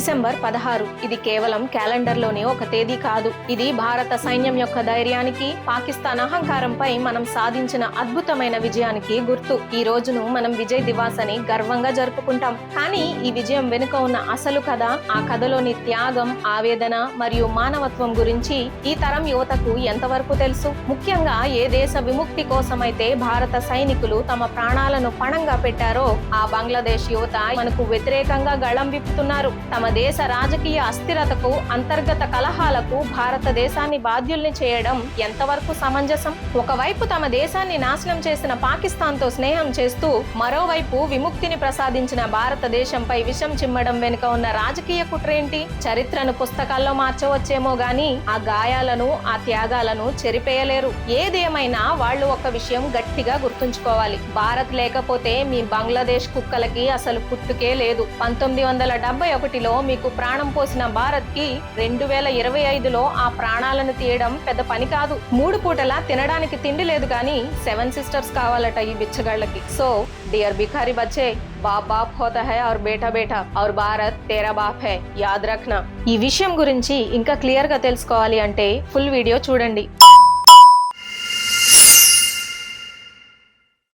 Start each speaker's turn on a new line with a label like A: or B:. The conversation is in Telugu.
A: డిసెంబర్ 16 ఇది కేవలం క్యాలెండర్లోని ఒక తేదీ కాదు. ఇది భారత సైన్యం యొక్క ధైర్యానికి, పాకిస్తాన్ అహంకారంపై మనం సాధించిన అద్భుతమైన విజయానికి గుర్తు. ఈ రోజును మనం విజయ్ దివాస్ అని గర్వంగా జరుపుకుంటాం. కానీ ఈ విజయం వెనుక ఉన్న అసలు కథ, ఆ కథలోని త్యాగం, ఆవేదన మరియు మానవత్వం గురించి ఈ తరం యువతకు ఎంతవరకు తెలుసు? ముఖ్యంగా ఏ దేశ విముక్తి కోసమైతే భారత సైనికులు తమ ప్రాణాలను పణంగా పెట్టారో ఆ బంగ్లాదేశ్ యువత మనకు వ్యతిరేకంగా గళం విప్పుతున్నారు. తమ దేశ రాజకీయ అస్థిరతకు, అంతర్గత కలహాలకు భారతదేశాన్ని బాధ్యుల్ని చేయడం ఎంతవరకు సమంజసం? ఒకవైపు తమ దేశాన్ని నాశనం చేసిన పాకిస్తాన్ తో స్నేహం చేస్తూ, మరోవైపు విముక్తిని ప్రసాదించిన భారతదేశంపై విషం చిమ్మడం వెనుక ఉన్న రాజకీయ కుట్రేంటి? చరిత్రను పుస్తకాల్లో మార్చవచ్చేమో గాని ఆ గాయాలను, ఆ త్యాగాలను చెరిపేయలేరు. ఏదేమైనా వాళ్ళు ఒక విషయం గట్టిగా గుర్తుంచుకోవాలి. భారత్ లేకపోతే మీ బంగ్లాదేశ్ కుక్కలకి అసలు పుట్టుకే లేదు. 1971లో మీకు ప్రాణం పోసిన భారత్ కి 2025లో ఆ ప్రాణాలను తీయడం పెద్ద పని కాదు. 3 పూటలా తినడానికి తిండి లేదు కానీ 7 సిస్టర్స్ కావాలట ఈ బిచ్చగాళ్ళకి. సో డియర్ భిఖారీ బచ్చే, బాప్ బాప్ హోతా హై और బేటా బేటా और భారత్ తేరా బాప్ హై, యాద్ రఖ్నా. ఈ విషయం గురించి ఇంకా క్లియర్ గా తెలుసుకోవాలి అంటే ఫుల్ వీడియో చూడండి.